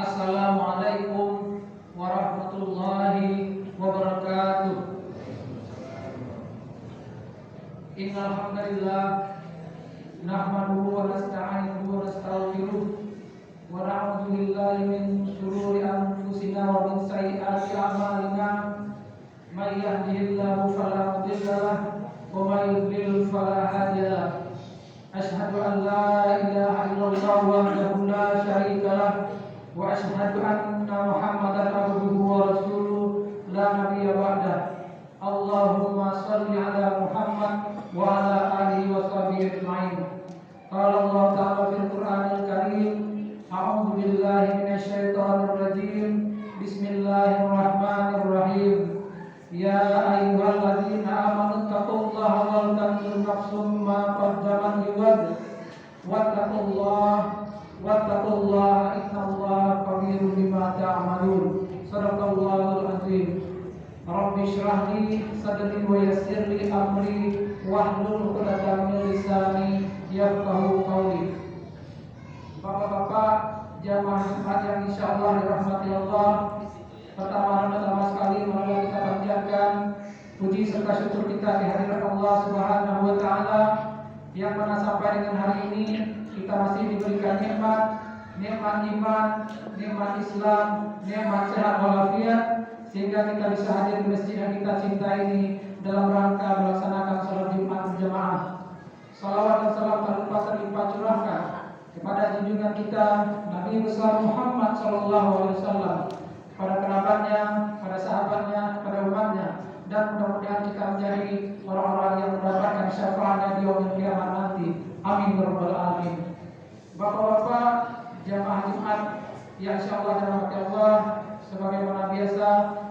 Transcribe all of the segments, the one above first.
Assalamualaikum warahmatullahi wabarakatuh. Innal hamdalillah nahmaduhu wa nasta'inuhu wa nastaghfiruh wa na'udzu billahi min shururi anfusina wa min sayyiati a'malina. May yahdihillahu fala mudilla lahu wa may yudlil fala hadiya lahu. Asyhadu an la ilaha illallah wahdahu la syarika lahu wa asyhadu anna Muhammadan abduhu wa rasuluh la nabiyya ba'dah. Allahumma shalli ala Muhammad wa ala alihi wa sahbihi ajma'in. Qala Allah ta'ala fil Qur'anil Karim, a'udzu billahi minasy syaithanir rajim. Bismillahirrahmanirrahim. Ya ayyuhalladzina amanu taqullaha wal tanzur nafsum ma qaddamat lighad wattaqullaha innallaha khabirun bima ta'malun. Shadaqallahul azim. Rabbi shrah li sadri wa yassir li amri wahlul 'uqdatam min lisani yafqahu qawli. Bapak-bapak jamaah Jumat yang insyaallah dirahmati Allah, pertama sekali marilah kita panjatkan puji serta syukur kita di hadirat Allah Subhanahu wa taala yang mana sampai dengan hari ini kita masih diberikan nikmat iman, nikmat Islam, nikmat sehat walafiat, sehingga kita bisa hadir di masjid yang kita cintai ini dalam rangka melaksanakan salat Jumat berjamaah. Salawat dan salam tak lupa terlimpah curahkan kepada junjungan kita Nabi besar Muhammad SAW, pada kerabatnya, pada sahabatnya, pada umatnya, dan mudah-mudahan kita menjadi orang-orang yang mendapatkan syafaatnya di yaumil kiamat nanti. Amin ya rabbal alamin. Bapak-bapak jamaah Jumat yang insyaallah dirahmati Allah, sebagaimana biasa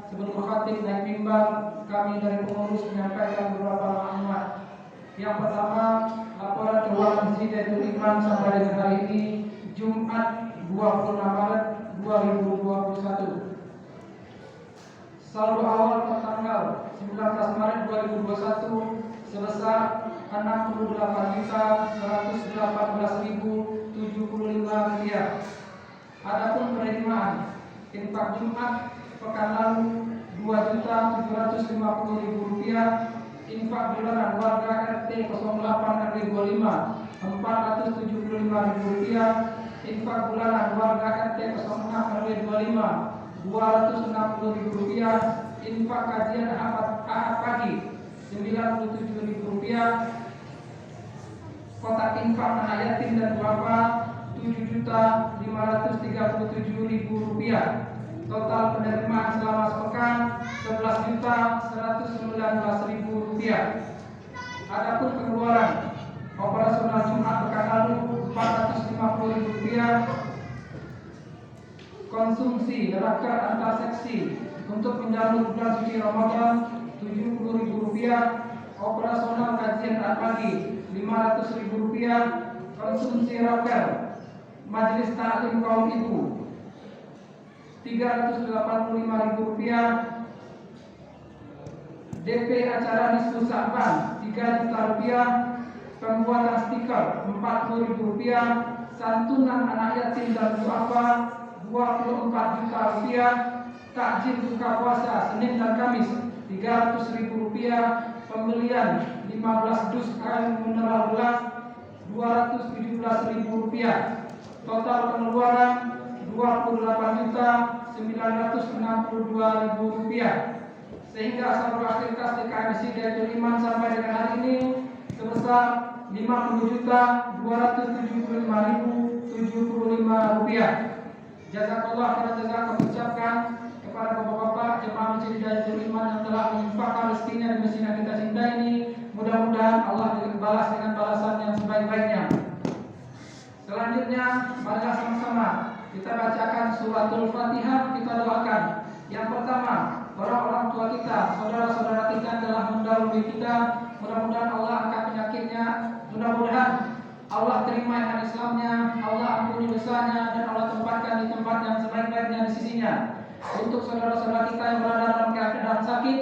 sebelum khatib naik mimbar, kami dari pengurus menyampaikan beberapa maklumat. Yang pertama, laporan keuangan Masjid Baitul Iman sampai dengan hari ini Jumat 26 Maret 2021. Saldo awal per tanggal 19 Maret 2021 sebesar 68.118.075 rupiah. Adapun penerimaan infak Jumat pekan lalu 2.750.000 rupiah. Infak bulanan warga RT 08 RW 25 475.000 rupiah. Infak bulanan warga RT 06 RW 25 260.000 rupiah. Infak kajian Ahad pagi 97.000 rupiah. Kotak infak anak yatim dan duafa 7.537.000 rupiah. Total penerimaan selama sepekan 11.119.000 rupiah. Adapun pengeluaran operasional Jumat pekan lalu 450.000 rupiah. Konsumsi raker antar seksi untuk menyambut bulan suci Ramadan 70.000 rupiah. Operasional kajian pagi 500.000 rupiah. Konsumsi raker majelis taklim kaum ibu 385.000 rupiah. DP acara Nisfu Sa'ban 3 juta rupiah. Pembuatan stiker 40.000 rupiah. Santunan anak yatim dan duafa 24 juta rupiah. Takjil buka puasa Senin dan Kamis 300.000 rupiah. Pembelian 15 dus air mineral gelas 217.000 rupiah. Total pengeluaran 28.962.000 rupiah. Sehingga saldo akhir kas DKMC Baitul Iman sampai dengan hari ini sebesar 50.275.075 rupiah. Jazakallah khairan jazak kami ucapkan kepada bapak-bapak jemaah Masjid Baitul Iman yang telah menginfakkan rezekinya di masjid yang kita cintai ini. Mudah-mudahan Allah balas dengan balasan yang sebaik-baiknya. Selanjutnya, marilah sama-sama kita bacakan suratul Fatihah, kita doakan. Yang pertama, para orang tua kita, saudara-saudara kita yang telah mendahului kita, mudah-mudahan Allah angkat penyakitnya, mudah-mudahan Allah terima iman Islamnya, Allah ampuni dosanya, dan Allah tempatkan di tempat yang sebaik-baiknya di sisinya. Untuk saudara-saudara kita yang berada dalam keadaan sakit,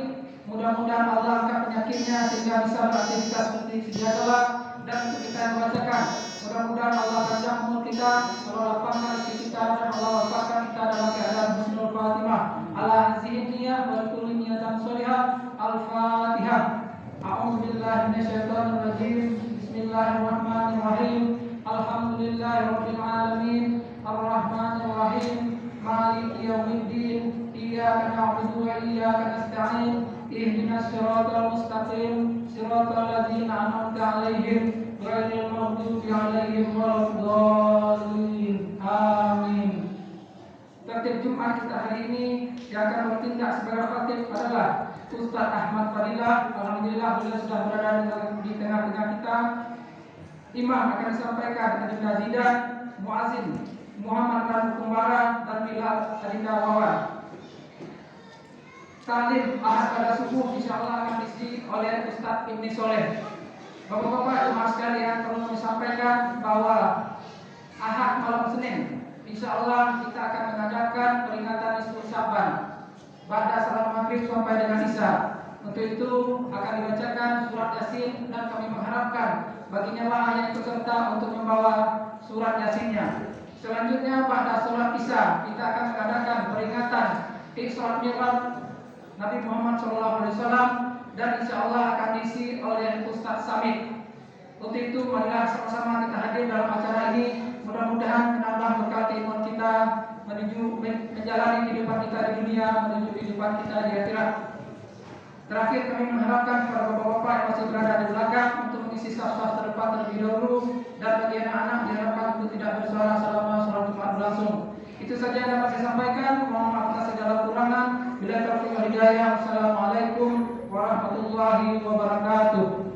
mudah-mudahan Allah angkat penyakitnya sehingga bisa beraktivitas seperti sedia kala. Dan untuk kita yang membacakan Mudah-mudahan Allah panjang umur kita, Allah lapangkan rezeki kita, dan Allah wafatkan kita dalam keadaan husnul khatimah. Ala hazihi niyyah wa kulli niyyatan shalihah. Al-Fatihah. A'udzu billahi minasyaitonir rajim. Bismillahirrahmanirrahim. Alhamdulillahirabbil alamin. Arrahmanir rahim. Maliki yaumiddin. Iyyaka na'budu wa iyyaka nasta'in. Ihdinas siratal mustaqim. Siratal ladzina an'amta 'alaihim ghairil maghdubi 'alaihim waladdallin. Amin. Tertib Jumat kita hari ini yang akan bertindak sebagai khatib adalah Ustaz Ahmad Fadilah. Alhamdulillah beliau sudah berada di tengah-tengah kita. Imam akan disampaikan Adinda Zidan, Muazzin Muhammad Radu Kumbara, dan Bilal Adinda Wawan. Taklim ahad pada subuh insyaallah akan diisi oleh Ustaz Ibni Soleh. Bapak-bapak jemaah sekalian, perlu disampaikan bahwa ahad malam Senin insyaallah kita akan mengadakan peringatan Nisfu Sya'ban pada salat maghrib sampai dengan isya. Untuk itu akan dibacakan surat Yasin dan kami mengharapkan bagi jemaah yang peserta untuk membawa surat Yasinnya. Selanjutnya pada salat isya kita akan mengadakan peringatan Isra Mi'raj Nabi Muhammad SAW dan insyaallah akan diisi oleh Ustaz Samit. Untuk itu marilah sama-sama kita hadir dalam acara ini. Mudah-mudahan menambah bekal keimanan kita menuju menjalani kehidupan kita di dunia, menuju kehidupan kita di akhirat. Terakhir kami mengharapkan kepada bapak-bapak yang masih berada di belakang untuk mengisi saf-saf terdepan terlebih dahulu, dan bagi anak-anak diharapkan untuk tidak bersuara selama sholat Jumat berlangsung. Itu saja yang dapat saya sampaikan. Mohon maaf atas segala kurangan. Bila taufiq wal hidayah. Assalamualaikum warahmatullahi wabarakatuh.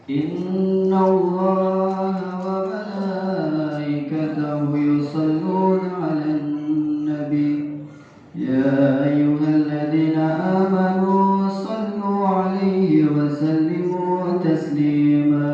إن الله وملائكته يصلون على النبي يا أيها الذين آمنوا صلوا عليه وسلموا تسليما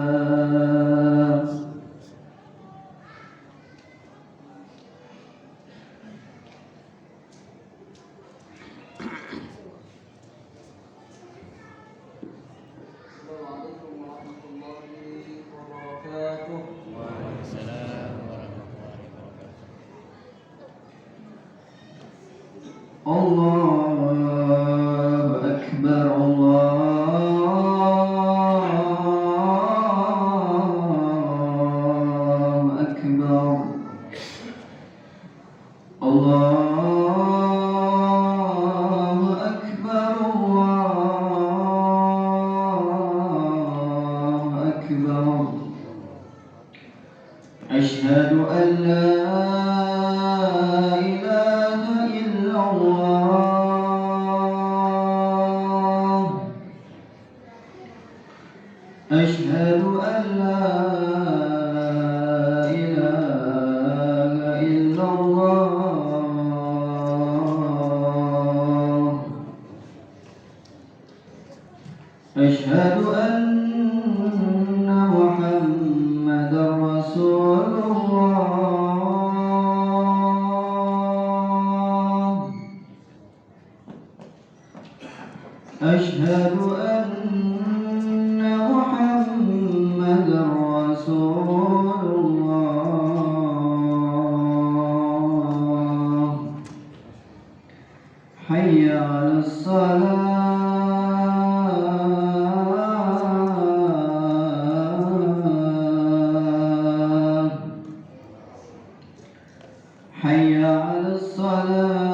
الله أكبر الله أكبر الله أكبر الله أكبر أشهد أن لا إله إلا الله أشهد أن لا أشهد أن محمدا رسول الله حي على الصلاة حي على الصلاة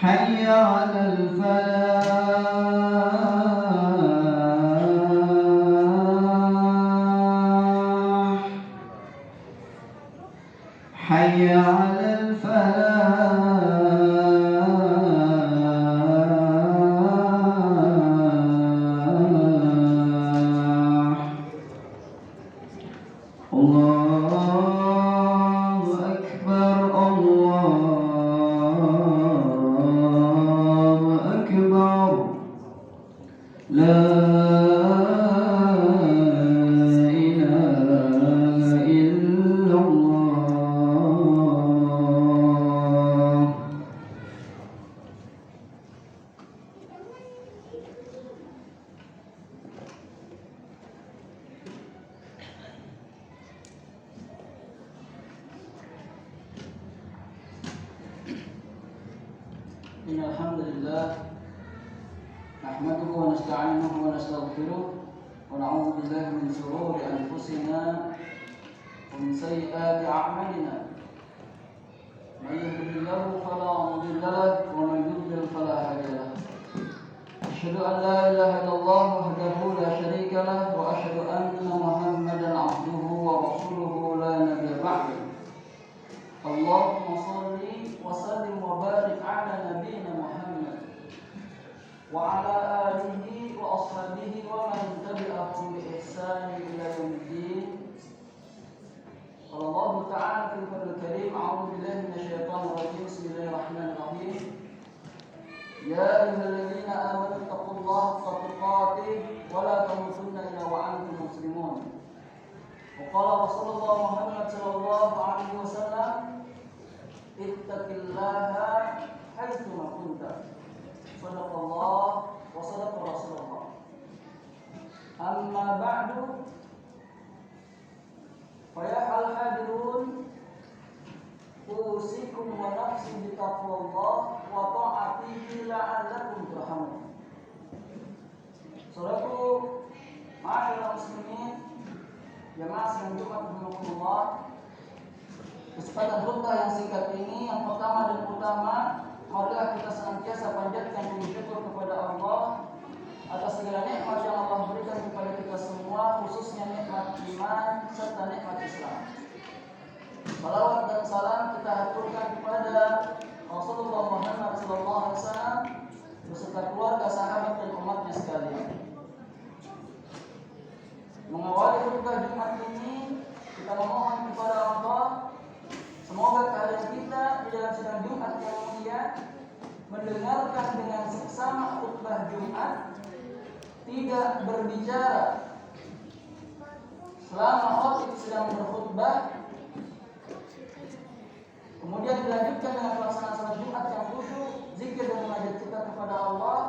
حي على الفلاح حي على الفلاح الله أكبر الله أكبر لا إله إلا الله. إن الحمد لله نحمده ونستعينه ونستغفره ونعوذ بالله من شرور أنفسنا ومن سيئات أعمالنا من يهده الله فلا مضل له ومن يضلل فلا هادي له أشهد أن لا إله إلا الله وحده لا شريك له وأشهد أن محمدا عبده ورسوله لا نبي بعده اللهم صل وسلم وبارك على نبينا محمد وعلى آله وأصحابه ومن تبعهم بإحسان إلى يوم الدين. قال الله تعالى في القرآن الكريم أعوذ بالله من الشيطان الرجيم بسم الله الرحمن الرحيم يا أيها الذين آمنوا اتقوا الله حق تقاته ولا تموتن إلا وأنتم مسلمون. وقال رسول الله محمد صلى الله عليه وسلم اتق الله حيثما كنت صدق الله وصدق رسول الله. أما بعد فيا الحاضرون أوصيكم ونفسي بتقوى الله وطاعته لعلكم ترحمون. Saudaraku, ma'asyiral muslimin, jamaah sidang Jumat rahimakumullah. Kesempatan khutbah yang singkat ini, yang pertama dan utama, marilah kita senantiasa panjatkan puji syukur kepada Allah atas segala nikmat yang Allah berikan kepada kita semua, khususnya nikmat iman serta nikmat Islam. Salawat dan salam kita haturkan kepada Rasulullah Muhammad SAW beserta keluarga, sahabat dan umatnya sekalian. Mengawali khutbah Jumat ini, kita memohon kepada Allah semoga kehadiran kita di dalam sidang Jumat yang mulia mendengarkan dengan seksama khutbah Jumat, tidak berbicara selama khatib sedang berkhutbah, kemudian dilanjutkan dengan pelaksanaan salat Jumat yang khusyuk, zikir dan munajat kita kepada Allah.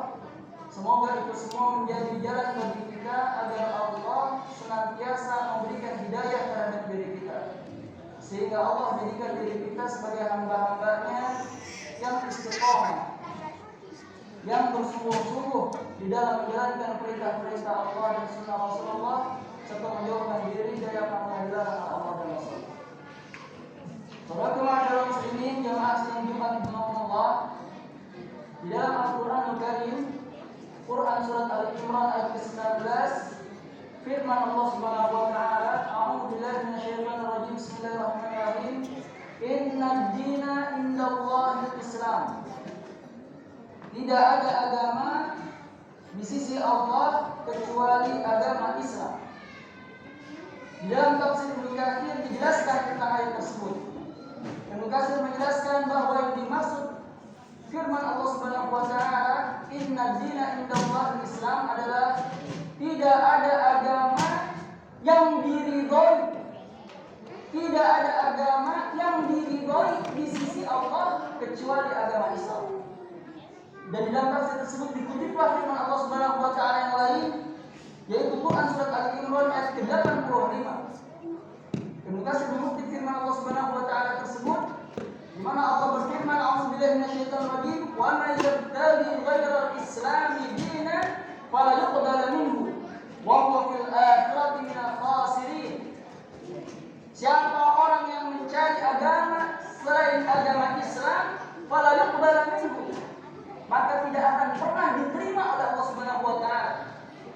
Semoga itu semua menjadi jalan bagi kita agar Allah senantiasa memberikan hidayah terhadap diri kita, sehingga Allah jadikan diri kita sebagai hamba-hambanya yang istiqomah, yang bersungguh-sungguh di dalam menjalankan perintah-perintah Allah dan sunnah Rasulullah, serta menjauhkan diri dari apa yang dilarang Allah dan Rasul. Saudara ma'asyiral muslimin, jamaah sidang Jumat rahimakumullah, di dalam Al-Qur'anul Karim, Quran surat Al-Imran ayat ke-19, firman Allah Subhanahu wa taala, a'udzu billahi minasyaitonir rajim, bismillahirrahmanirrahim, innad dina indallahil Islam. Tidak ada agama di sisi Allah kecuali agama Islam. Di dalam tafsir Ibnu Katsir dijelaskan tentang ayat tersebut. Ibnu Katsir menjelaskan bahwa yang dimaksud firman Allah Subhanahu wa taala, "Inna dina indallahil Islam" adalah tidak ada agama yang diridhoi tidak ada agama yang diridhoi di sisi Allah kecuali agama Islam. Dan di dalam tafsir tersebut dikutiplah firman Allah Subhanahu wa taala yang lain, yaitu Quran surat Al-Imran ayat ke-85. Kemudian saya mengutip firman Allah Subhanahu wa taala tersebut di mana Allah berfirman, "A'udzubillahi minasyaitonir rajim, wa may yabtaghi ghairal islami dinan fala yuqbal minhu wa huwa fil akhirati minal khasirin." Siapa orang yang mencari agama selain agama Islam, fala yuqbal minhu, maka tidak akan pernah diterima oleh Allah Subhanahu wa taala.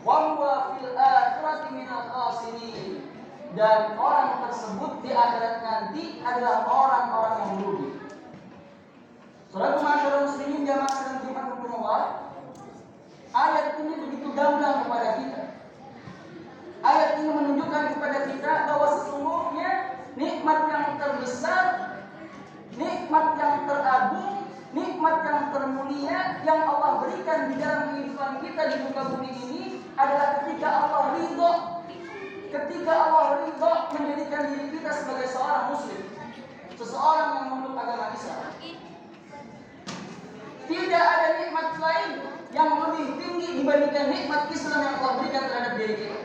Wa huwa fil akhirati minal khasirin, dan orang tersebut di akhirat nanti adalah orang-orang yang merugi. Saudara masyarakat muslimin jamaah sedang Jumat Allah, ayat ini begitu gamblang kepada kita. Ayat ini menunjukkan kepada kita bahwa sesungguhnya nikmat yang terbesar, nikmat yang teragung, nikmat yang termulia yang Allah berikan di dalam kehidupan kita di muka bumi ini adalah ketika Allah ridho. Ketika Allah ridho menjadikan diri kita sebagai seorang muslim, seseorang yang memeluk agama Islam. Tidak ada nikmat lain yang lebih tinggi dibandingkan nikmat Islam yang Allah berikan terhadap diri kita.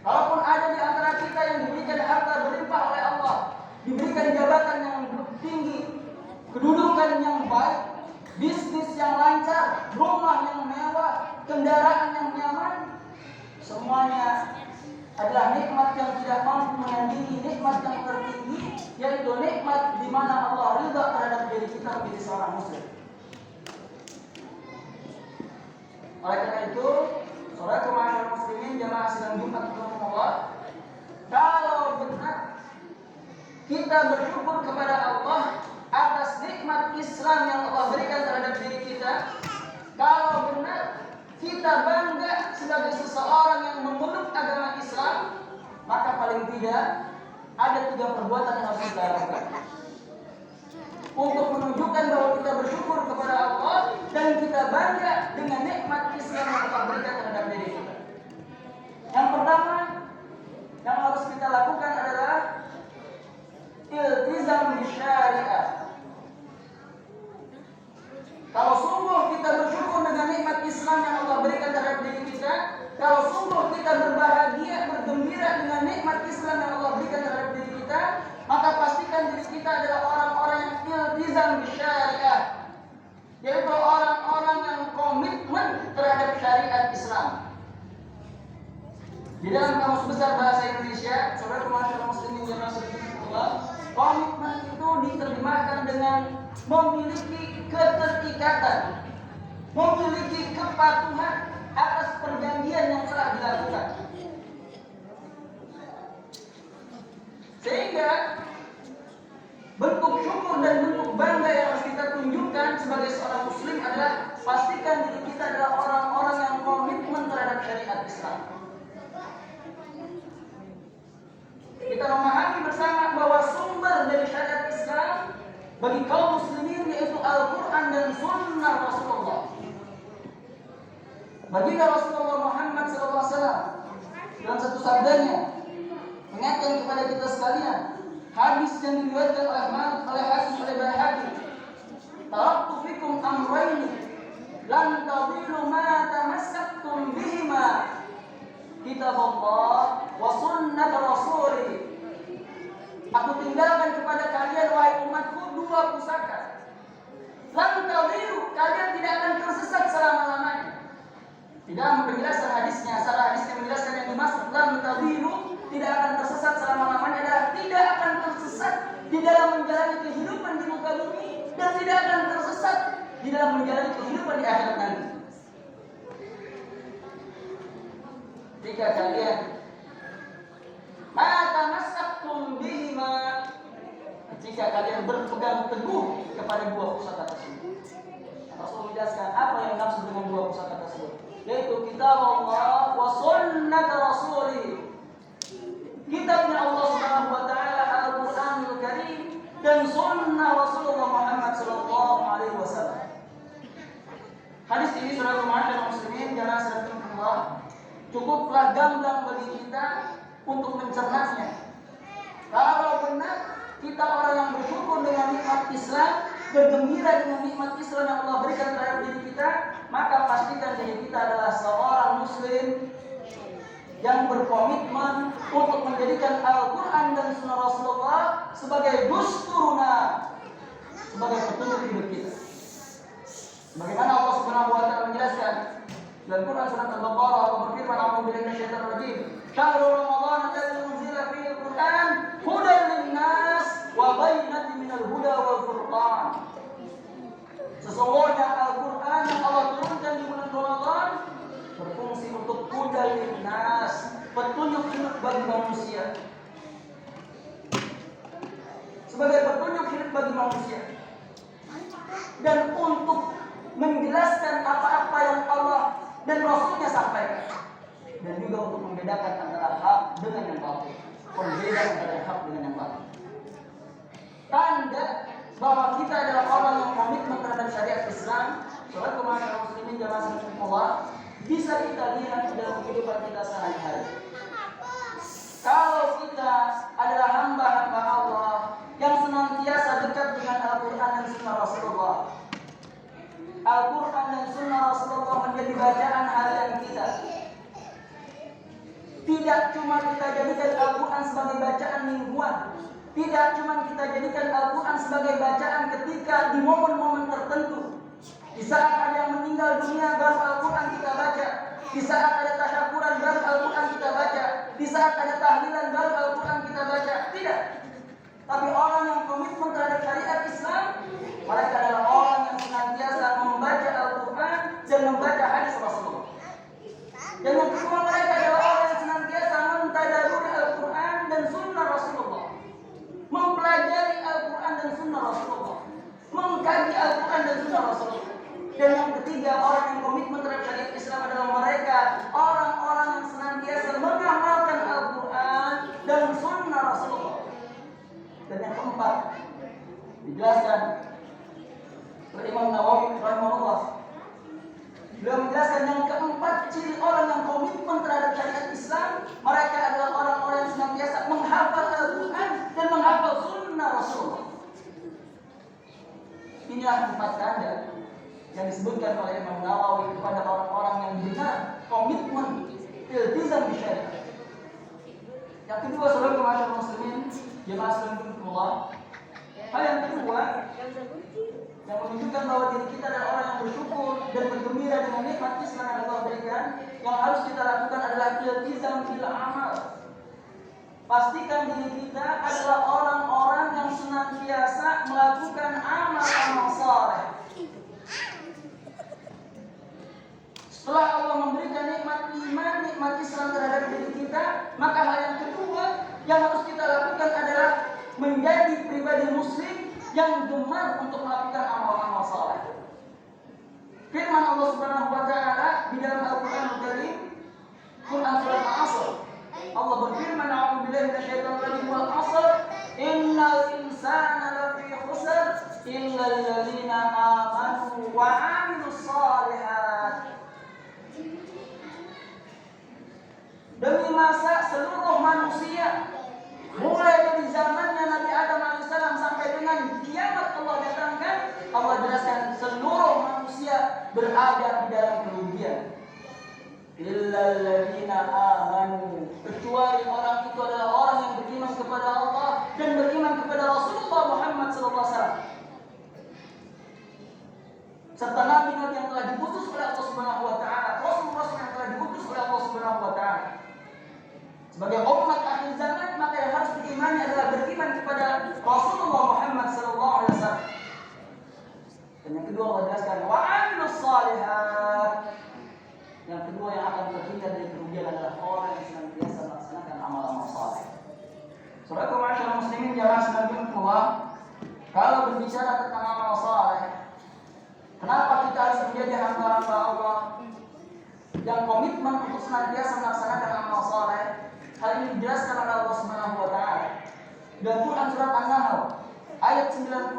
Kalaupun ada di antara kita yang diberikan harta berlimpah oleh Allah, diberikan jabatan yang tinggi, kedudukan yang baik, bisnis yang lancar, rumah yang mewah, kendaraan yang nyaman, semuanya adalah nikmat yang tidak mampu menandingi nikmat yang tertinggi, yaitu nikmat di mana Allah ridha terhadap diri kita menjadi seorang muslim. Oleh karena itu, saudara masyarakat muslimin jamaah sidang Jumat Allah, kalau benar kita bersyukur kepada Allah atas nikmat Islam yang Allah berikan terhadap diri kita, kalau benar kita bangga sebagai seseorang yang memeluk agama Islam, maka paling tidak ada 3 perbuatan yang harus kita lakukan untuk menunjukkan bahwa kita bersyukur kepada Allah dan kita bangga dengan nikmat Islam yang Allah berikan terhadap diri kita. Yang pertama yang harus kita lakukan adalah iltizam bisyariah. Kalau sungguh kita bersyukur dengan nikmat Islam yang Allah berikan terhadap diri kita, kalau sungguh kita berbahagia, bergembira dengan nikmat Islam yang Allah berikan terhadap diri kita, maka pastikan diri kita adalah orang-orang yang iltizam bisyariah, yaitu orang-orang yang komitmen terhadap syariat Islam. Di dalam Kamus Besar Bahasa Indonesia, saudara masyarakat muslimin yang masuk di Allah, komitmen itu diterjemahkan dengan memiliki keterikatan, memiliki kepatuhan atas perjanjian yang telah dilakukan. Sehingga bentuk syukur dan bentuk bangga yang harus kita tunjukkan sebagai seorang muslim adalah pastikan diri kita adalah orang-orang yang komitmen terhadap syariat Islam. Kita memahami bersama bahwa sumber dari syariat Islam bagi kaum muslimin yaitu Al-Quran dan Sunnah Rasulullah. Baginda Rasulullah Muhammad SAW dalam satu sabdanya mengingatkan kepada kita sekalian, hadis yang diriwayatkan oleh Hakim oleh Baihaqi, taraktu fikum amrayni lan tadillu ma tamassaktum bihima, kitab Allah wa sunnah Rasulih. Aku tinggalkan kepada kalian wahai umatku 2 pusaka. Lan tadillu, kalian tidak akan tersesat selama-lamanya. Di dalam penjelasan hadisnya, salah hadisnya menjelaskan yang dimaksud lan tadillu, tidak akan tersesat selama-lamanya adalah tidak akan tersesat di dalam menjalani kehidupan di muka bumi dan tidak akan tersesat di dalam menjalani kehidupan di akhirat nanti. Jika kalian tamassaktum bihima, jika kalian berpegang teguh kepada 2 pusaka tersebut. Rasul menjelaskan apa yang dimaksud dengan 2 pusaka tersebut, yaitu kitab Allah wa sunnah Rasulih. Kitabnya Allah Subhanahu wa taala Al-Qur'anul Karim dan sunnah Rasulullah Muhammad sallallahu alaihi wasallam. Hadis ini saudara masyarakat muslimin jamaah sekalian, cukuplah gamblang bagi kita untuk mencernanya. Kalau benar kita orang yang bersyukur dengan nikmat Islam, bergembira dengan nikmat Islam yang Allah berikan terhadap diri kita, maka pastikan diri kita adalah seorang muslim yang berkomitmen untuk menjadikan Al-Quran dan Sunnah Rasulullah sebagai dusturuna, sebagai petunjuk hidup kita. Bagaimana Allah Subhanahu wa taala menjelaskan dalam Quran surat Al-Baqarah, Allah berfirman, "A'udzu billahi minasyaitonir rajim. Syahrul Ramadan alladzi unzila fihi al-Qur'an hudan lin-nas wa bayyinatin minal huda wal furqan." Sesungguhnya Al-Quran yang Allah turunkan di bulan Ramadan berfungsi untuk hudan lin-nas, petunjuk hidup bagi manusia. Sebagai petunjuk hidup bagi manusia. Dan untuk menjelaskan apa-apa yang Allah dan Rasulnya sampaikan, dan juga untuk membedakan antara hak dengan yang batil, berbeda antara yang hak dengan yang batil. Tanda bahwa kita adalah orang yang komitmen terhadap syariat Islam, sholat kemarin muslimin jamaah sekalian, bisa kita lihat dalam kehidupan kita sehari-hari. Kalau kita adalah hamba-hamba Allah yang senantiasa dekat dengan Al-Quran dan Sunnah Rasulullah, Al-Quran dan Sunnah Rasulullah menjadi bacaan harian kita. Tidak cuma kita jadikan Al-Quran sebagai bacaan mingguan, tidak cuma kita jadikan Al-Quran sebagai bacaan ketika di momen-momen tertentu. Di saat ada yang meninggal dunia baru Al-Quran kita baca, di saat ada tasyakuran baru Al-Quran kita baca, di saat ada tahlilan baru Al-Quran kita baca. Tidak. Tapi orang yang komitmen terhadap syariat Islam, mereka adalah orang yang senantiasa membaca Al-Quran dan membaca hadis Rasulullah. Dan yang kedua, mereka adalah orang yang senantiasa mentadabburi Al-Quran dan Sunnah Rasulullah, mempelajari Al-Quran dan Sunnah Rasulullah, mengkaji Al-Quran dan Sunnah Rasulullah. Dan yang ketiga, orang yang komitmen terhadap syariat Islam adalah mereka orang-orang yang senantiasa mengamalkan Al-Quran dan Sunnah Rasulullah. Dan yang keempat, dijelaskan oleh Imam Nawawi rahimahullah. Beliau menjelaskan yang keempat ciri orang yang komitmen terhadap syariat Islam, mereka adalah orang-orang yang senantiasa menghafal Al-Quran dan menghafal Sunnah Rasulullah. Inilah empat tanda yang disebutkan oleh Imam Nawawi kepada orang-orang yang benar komitmen iltizam syariat. Yang kedua, saudara masyarakat muslimin, jemaah sekalian, hal yang kedua yang menunjukkan bahwa diri kita adalah orang yang bersyukur dan bergembira dengan nikmat Islam yang Allah berikan, yang harus kita lakukan adalah iltizam bil amal. Pastikan diri kita adalah orang-orang yang senantiasa melakukan amal-amal saleh. Setelah Allah memberikan nikmat iman, nikmat Islam terhadap diri kita, maka hal yang kedua yang harus kita lakukan adalah menjadi pribadi muslim yang gemar untuk melakukan amal-amal saleh. Firman Allah Subhanahu wa taala di dalam Al-Qur'an Al-Karim, Quran surat Al-Asr. Allah berfirman, "A'udzu billahi minasyaitonir rajim wal 'ashr, innal insana lafi khusr illa alladziina aamanu wa 'amilus shalihat." Demi masa seluruh manusia, mulai dari zamannya Nabi Adam AS sampai dengan kiamat Allah datangkan, Allah jelaskan seluruh manusia berada di dalam kerugian. Illal ladzina amanu, kecuali orang itu adalah orang yang beriman kepada Allah dan beriman kepada Rasulullah Muhammad SAW, serta nabi-nabi yang telah diutus oleh Allah Subhanahu wa taala, rasul-rasul yang telah diutus oleh Allah Subhanahu wa taala. Sebagai umat akhir zaman, maka yang harus diimani adalah beriman kepada Rasulullah Muhammad SAW. Dan yang kedua Allah jelaskan wa 'amilus shalihat. Yang kedua yang akan terhindar dari kerugian adalah orang yang senantiasa melaksanakan amal-amal saleh. Saudara masyarakat muslimin jamaah sekalian, kalau berbicara tentang amal saleh, kenapa kita harus menjadi hamba-hamba Allah yang komitmen untuk senantiasa melaksanakan amal saleh? Hal ini dijelaskan oleh Allah Subhanahu wa taala dalam Quran surat An-Nahl ayat 97.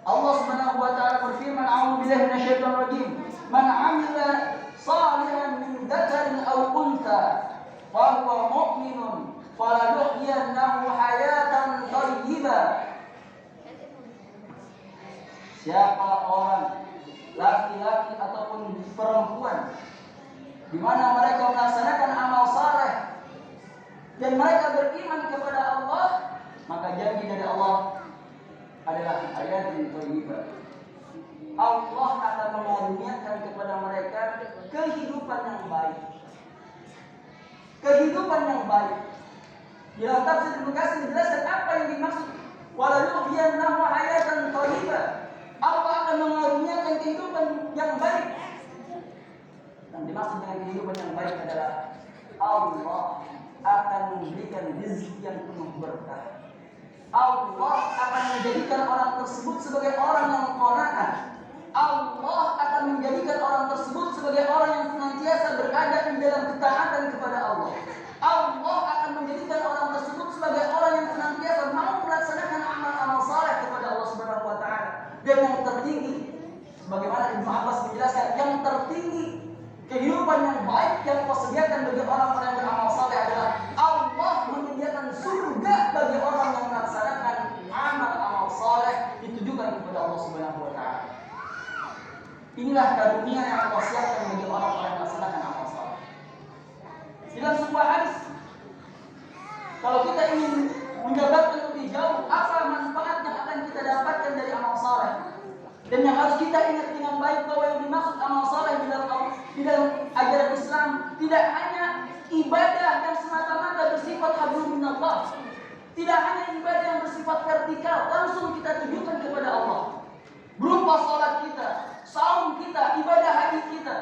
Allah Subhanahu wa taala berfirman, "A'udzu billahi minasyaitonir rajim. Man 'amila shalihan min dzakarin aw untha wa huwa mu'minun falanuhyiyannahu hayatan thayyibah. Siapa orang laki-laki ataupun perempuan di mana mereka melaksanakan amal saleh dan mereka beriman kepada Allah, maka janji dari Allah adalah hayatan thayyibah. Allah akan mengaruniakan kepada mereka kehidupan yang baik. Kehidupan yang baik. Di dalam tafsir Ibnu Katsir dijelaskan apa yang dimaksud walanuhyiyannahu hayatan thayyibah. Allah akan mengaruniakan kehidupan yang baik. Dan dimaksud dengan kehidupan yang baik adalah Allah akan memberikan rezeki yang penuh berkah. Allah akan menjadikan orang tersebut sebagai orang yang qanaah. Allah akan menjadikan orang tersebut sebagai orang yang senantiasa berada di dalam ketaatan kepada Allah. Allah akan menjadikan orang tersebut sebagai orang yang senantiasa mau melaksanakan amal-amal saleh kepada Allah Subhanahu wa taala. Dan yang tertinggi, sebagaimana Ibnu Abbas menjelaskan, yang tertinggi kehidupan yang baik yang Allah sediakan bagi orang-orang yang beramal saleh adalah Allah menyediakan surga bagi orang yang melaksanakan amal-amal saleh ditujukan kepada Allah Subhanahu wa taala. Inilah karunia yang Allah siapkan bagi orang-orang yang melaksanakan amal saleh. Dalam sebuah hadis, kalau kita ingin menjabarkan lebih jauh apa manfaat yang akan kita dapatkan dari amal saleh, dan yang harus kita ingat dengan baik bahwa yang dimaksud amal saleh di dalam ajaran Islam tidak hanya ibadah yang semata-mata bersifat hablum minallah, tidak hanya ibadah yang bersifat vertikal langsung kita tujukan kepada Allah, berupa salat kita, saum kita, ibadah haji kita.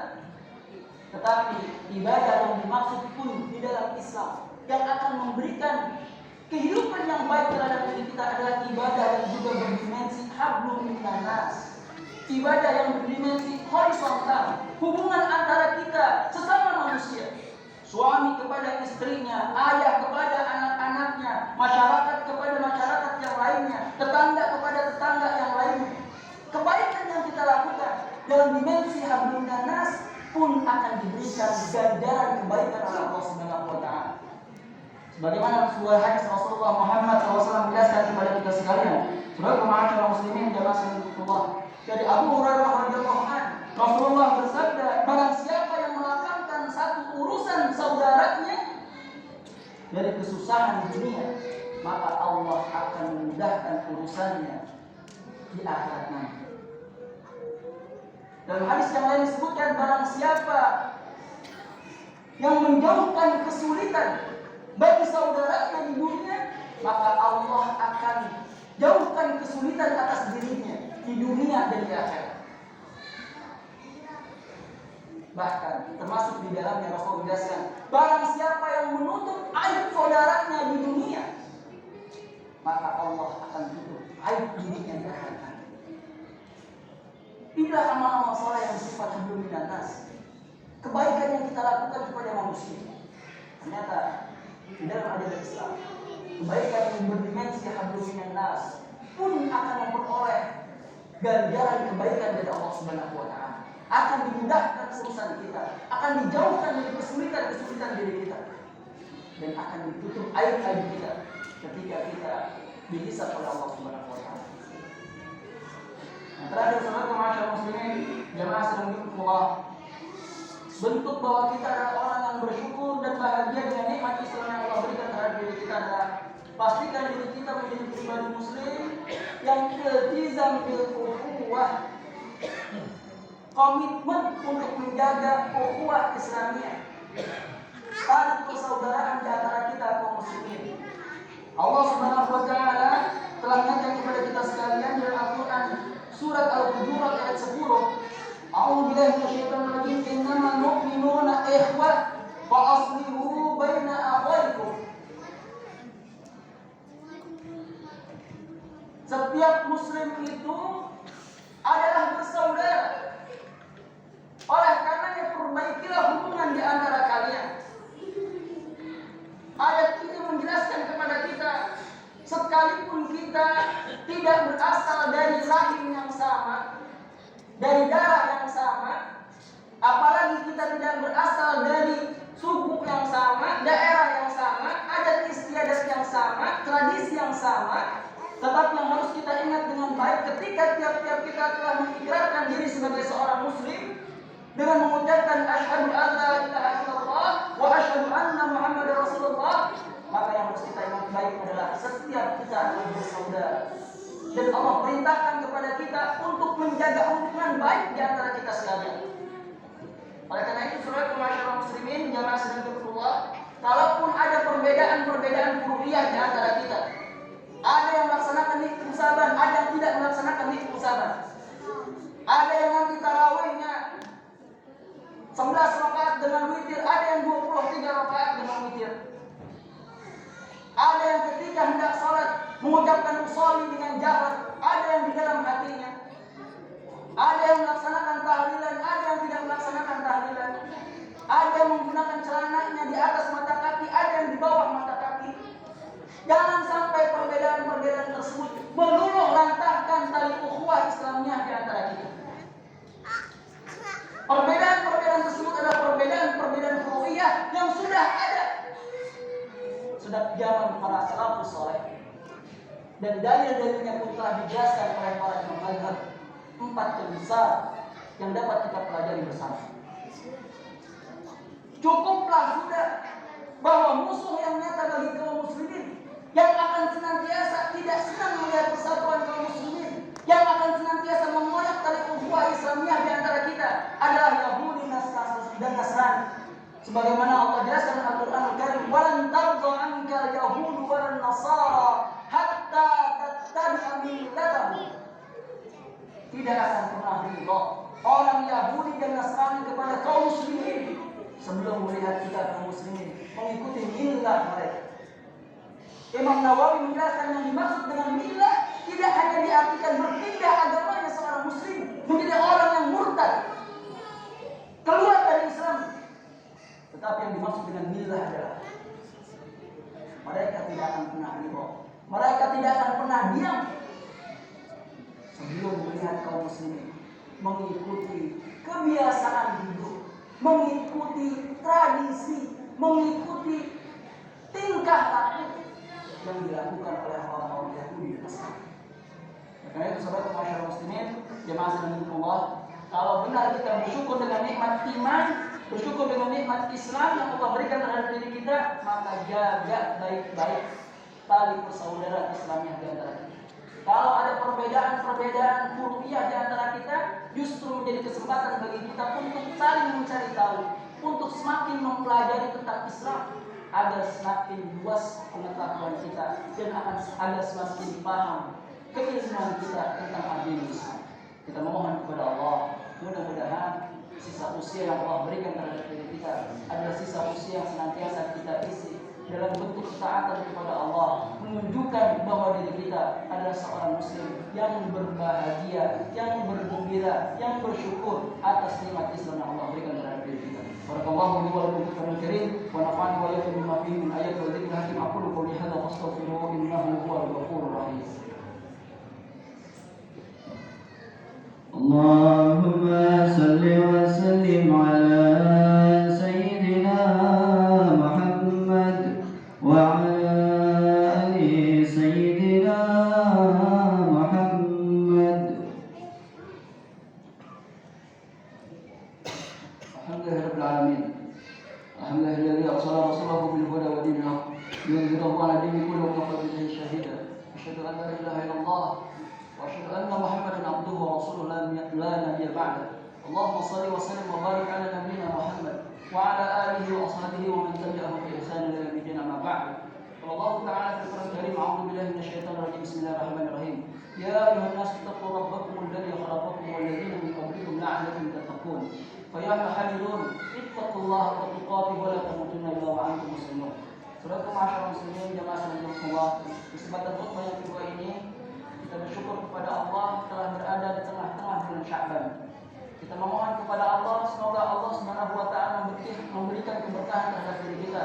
Tetapi ibadah yang dimaksud pun di dalam Islam yang akan memberikan kehidupan yang baik terhadap diri kita adalah ibadah yang juga berdimensi hablum minannas, ibadah yang berdimensi horizontal, hubungan antara kita sesama manusia, suami kepada istrinya, ayah kepada anak-anaknya, masyarakat kepada masyarakat yang lainnya, tetangga kepada tetangga yang lainnya. Kebaikan yang kita lakukan dalam dimensi hablum minannas pun akan diberikan ganjaran kebaikan oleh Allah Subhanahu wa taala. Sebagaimana sebuah hadis Rasulullah Muhammad SAW menjelaskan kepada kita sekalian, saudara ma'asyiral muslimin jamaah Allah, dari Abu Hurairah radhiyallahu anhu, Rasulullah bersabda, barang siapa yang melapangkan satu urusan saudaranya dari kesusahan dunia, maka Allah akan memudahkan urusannya di akhirat nanti. Dalam hadis yang lain disebutkan, barang siapa yang menjauhkan kesulitan bagi saudaranya di dunia, maka Allah akan jauhkan kesulitan atas dirinya di dunia dan di akhirat. Bahkan termasuk di dalamnya Rasul menjelaskan, barang siapa yang menutup aib saudaranya di dunia, maka Allah akan tutup aib dirinya di akhirat. Inilah amal-amal saleh yang bersifat hablum minannas, kebaikan yang kita lakukan kepada manusia. Ternyata di dalam ajaran Islam, kebaikan yang berdimensi hablum minannas pun akan memperoleh ganjaran kebaikan dari Allah Subhanahu wa taala. Akan dimudahkan urusan kita, akan dijauhkan dari kesulitan diri kita, dan akan ditutup aib-aib kita ketika kita dihisab oleh Allah Subhanahu wa taala. Nah, terakhir saudara masyarakat muslimin jamaah sedang Allah, bentuk bahwa kita adalah orang yang bersyukur dan bahagia dengan nikmat Islam yang Allah berikan terhadap diri kita adalah pastikan diri kita menjadi pribadi muslim yang iltizam bil ukhuwah, komitmen untuk menjaga ukhuwah Islamiyah, tali persaudaraan di antara kita kaum muslimin. Allah Subhanahu wa taala telah mengingatkan kepada kita sekalian dalam Al-Qur'an surat Al-Hujurat ayat 10, A'udzu billahi minasyaitonir rajim, innamal mu'minuna ikhwah fa aslihu baina akhawaykum. Setiap muslim itu adalah bersaudara. Oleh karenanya perbaikilah hubungan di antara kalian. Ayat ini menjelaskan kepada kita, sekalipun kita tidak berasal dari rahim yang sama, dari darah yang sama, apalagi kita tidak berasal dari suku yang sama, daerah yang sama, adat istiadat yang sama, tradisi yang sama. Tetapi yang harus kita ingat dengan baik ketika tiap-tiap kita telah mengikrarkan diri sebagai seorang muslim dengan mengucapkan asyhadu an la ilaha illallah wa asyhadu anna muhammadar rasulullah, maka yang harus kita ingat baik adalah setiap kita adalah bersaudara. Dan Allah perintahkan kepada kita untuk menjaga hubungan baik di antara kita sekalian. Oleh karena itu, saudara masyarakat muslimin, jamaah sedang kalaupun ada perbedaan furu'iyah di antara kita, ada yang melaksanakan nikah saban, ada yang tidak melaksanakan nikah saban. Ada yang nanti tarawihnya 11 rakaat dengan witir, ada yang 23 rakaat dengan witir. Ada yang ketika hendak salat mengucapkan usolli dengan jahar, ada yang di dalam hatinya. Ada yang melaksanakan tahlilan, ada yang tidak melaksanakan tahlilan. Ada yang menggunakan celananya di atas mata kaki, ada yang di bawah mata kaki. Jangan sampai perbedaan-perbedaan tersebut meluluh lantahkan tali ukhuwah Islamiyah di antara kita. Perbedaan-perbedaan tersebut adalah perbedaan-perbedaan furu'iyah yang sudah ada sejak zaman para salafus saleh. Dan dalil-dalilnya pun telah dijelaskan oleh para imam mazhab. 4 besar yang dapat kita pelajari bersama. Cukuplah sudah bahwa musuh yang nyata bagi kaum muslimin, yang akan senantiasa tidak senang melihat persatuan kaum muslimin, yang akan senantiasa mengoyak tali ukhuwah Islamiyah di antara kita adalah Yahudi dan Nasrani. Sebagaimana Allah jelaskan dalam Al-Qur'an Al-Karim, "Walan tardha 'anka al-yahudu walan nasara hatta tattabi'a millatahum." Tidak akan pernah ridha orang Yahudi dan Nasrani kepada kaum muslimin sebelum melihat kita kaum muslimin mengikuti millah mereka. Imam Nawawi menjelaskan yang dimaksud dengan millah tidak hanya diartikan berpindah agamanya seorang muslim menjadi orang yang murtad, keluar dari Islam. Tetapi yang dimaksud dengan millah adalah mereka tidak akan pernah ridha, mereka tidak akan pernah diam sebelum melihat kaum muslimin mengikuti kebiasaan hidup, mengikuti tradisi, mengikuti tingkah laku yang dilakukan oleh orang-orang Yahudi dan Nasrani. Karena itu sahabat masyarakat muslimin, jemaah sekalian Allah, kalau benar kita bersyukur dengan nikmat iman, bersyukur dengan nikmat Islam yang Allah berikan terhadap diri kita, maka jaga baik-baik tali persaudaraan Islamiyah di antara kita. Kalau ada perbedaan furu'iyah di antara kita, justru menjadi kesempatan bagi kita untuk saling mencari tahu, untuk semakin mempelajari tentang Islam, agar semakin luas pengetahuan kita dan agar semakin paham keilmuan kita tentang agama Islam. Kita memohon kepada Allah, mudah-mudahan sisa usia yang Allah berikan terhadap diri kita adalah sisa usia yang senantiasa kita isi dalam bentuk ketaatan kepada Allah, menunjukkan bahwa diri kita adalah seorang muslim yang berbahagia, yang bergembira, yang bersyukur atas nikmat Islam yang Allah berikan terhadap diri kita. Barakallahu li wa lakum fil Qur'anil Karim wa nafa'ani wa iyyakum bima fihi min ayati wa dzikril hakim. Aqulu qawli hadza wa astaghfiruhu innahu huwal ghafurur rahim. Allahumma salli wa sallim ala sayyidina Muhammad وعلى آل سيدنا محمد. الحمد لله رب العالمين. الحمد لله الذي أرسل رسوله بالهدى ودين الحق ليظهره على الدين كله وكفى بالله شهيدا. أشهد أن لا إله إلا الله وأشهد أن محمدا عبده ورسوله لا نبي بعده. اللهم صل وسلم وبارك على نبينا محمد وعلى آله وأصحابه ومن تبعهم بإحسان إلى يوم الدين. أما بعد. قال الله تعالى في القرآن الكريم: أعوذ بالله من الشيطان الرجيم. بسم الله الرحمن الرحيم. يا أيها الناس اتقوا ربكم الذي خلقكم والذين من قبلكم لعلكم تتقون. فيا حاملون اتقوا الله حق تقاته ولا تموتن إلا وأنتم مسلمون. Saudara masyarakat muslimin jamaah sekalian Allah, di kesempatan khutbah yang kedua ini kita bersyukur kepada Allah telah berada di tengah-tengah bulan Sya'ban. Kita memohon kepada Allah semoga Allah Subhanahu wa taala memberikan keberkahan terhadap diri kita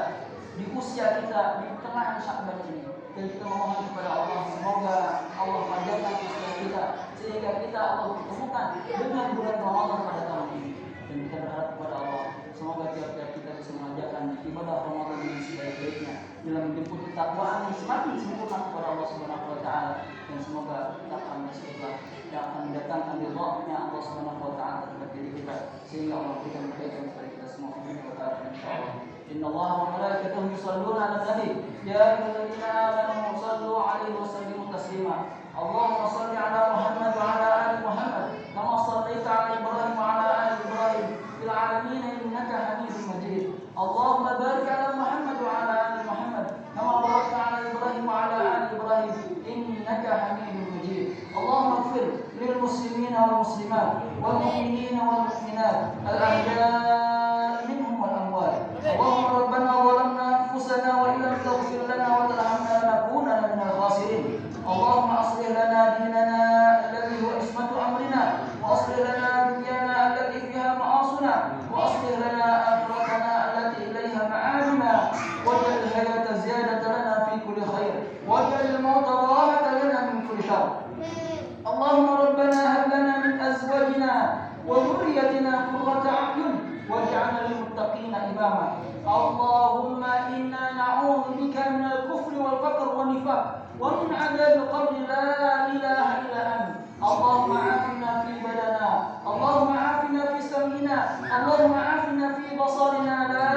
di usia kita di tengah Sya'ban ini. Dan kita memohon kepada Allah semoga Allah panjangkan usia kita sehingga kita Allah pertemukan dengan bulan Ramadan pada tahun ini. Dan kita berharap kepada Allah semoga tiap-tiap kita terus mengajarkan ibadah Ramadan yang sebaik-baiknya dalam menjemput ketakwaan yang semakin sempurna kepada Allah Subhanahu wa taala, dan semoga kita akan bersyukur yang akan mendatangkan ridha-Nya Allah Subhanahu wa taala terhadap diri kita, sehingga Allah berikan kebaikan kepada kita semua insyaallah. Inna Allah wa malaikatahu yusalluna 'alan nabi ya ayyuhalladzina amanu sallu 'alaihi wa sallimu taslima. Allahumma shalli 'ala Muhammad wa 'ala ali Muhammad kama shallaita 'ala Ibrahim wa 'ala ali Ibrahim fil 'alamin innaka Hamidum Majid. Allahumma barik 'ala Muhammad wa 'ala ali Muhammad kama barakta 'ala Ibrahim wa 'ala ali Ibrahim innaka Hamidum Majid. Allahumma ighfir lil muslimina wal muslimat wal mu'minina wal mu'minat al ahya'i minhum wal amwat. Allahumma rabbana zalamna anfusana wa illam taghfir lana wa tarhamna lanakunanna minal khasirin. Allahumma aslih lana dinana alladhi huwa ismatu amrina wa aslih lana dunyana allati fiha ma'asuna wa aslih lana akhiratana allati ilayha ma'aduna waj'al al-hayata ziyadatan lana fi kulli khair waj'al al-mauta rahatan lana min kulli shar. Allahumma rabbana hab lana min azwajina wa dhurriyyatina qurrata a'yun waj'alna lil muttaqina imama. Allahumma inna na'udzu bika min al-kufri wal faqr wan nifaq wa min 'adzabil qabri la ilaha illa anta. Allahumma 'afina fi badana, Allahumma 'afina fi sam'ina, Allahumma 'afina fi basarina la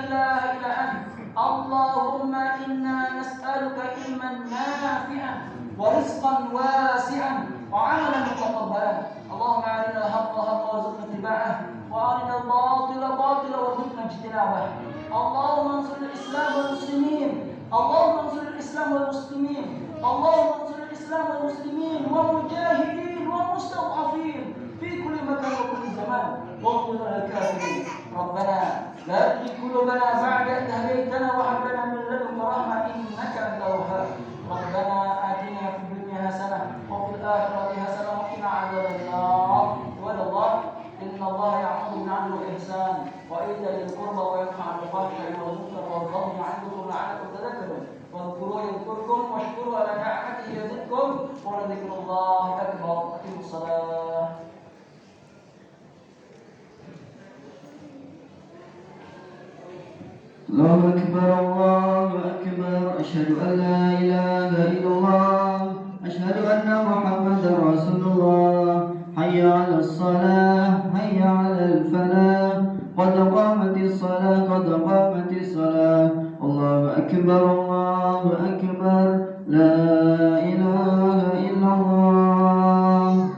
ilaha illa anta. Allahumma inna nas'aluka ilman nafi'an wa rizqan wasi'an wa 'amalan mutaqabbalan. Allahumma arina al-haqqa haqqan warzuqna ittiba'ah wa arina al-batila batilan warzuqna ijtinabah. Allahumma ansur al-islam wal muslimin, Allahumma ansur al-islam wal muslimin, Allahumma ansur al-islam wal muslimin wal mujahidin wal mustad'afin fi kulli makan wa kulli zaman wa qul al-kafirin. Rabbana la tuzigh qulubana ba'da idh hadaytana wa hab lana min ladunka rahmah innaka antal wahhab. Rabbana atina fid dunya hasanah wa fil akhirati hasanah wa qina 'adzaban nar. Wallah inna Allah ya'muru bil 'adli wal ihsan wa ita'i dhil qurba wa yanha 'anil fahsha'i wal munkari wal baghi ya'idukum la'allakum tadhakkarun. Wadhkuru yadhkurkum washkuru 'ala ni'matihi yazidkum wa la dhikrullahi akbar. Aqimus shalah. الله أكبر الله أكبر أشهد أن لا إله إلا الله أشهد أن محمدا رسول الله حي على الصلاة حي على الفلاح قد قامت الصلاة قد قامت الصلاة الله أكبر الله أكبر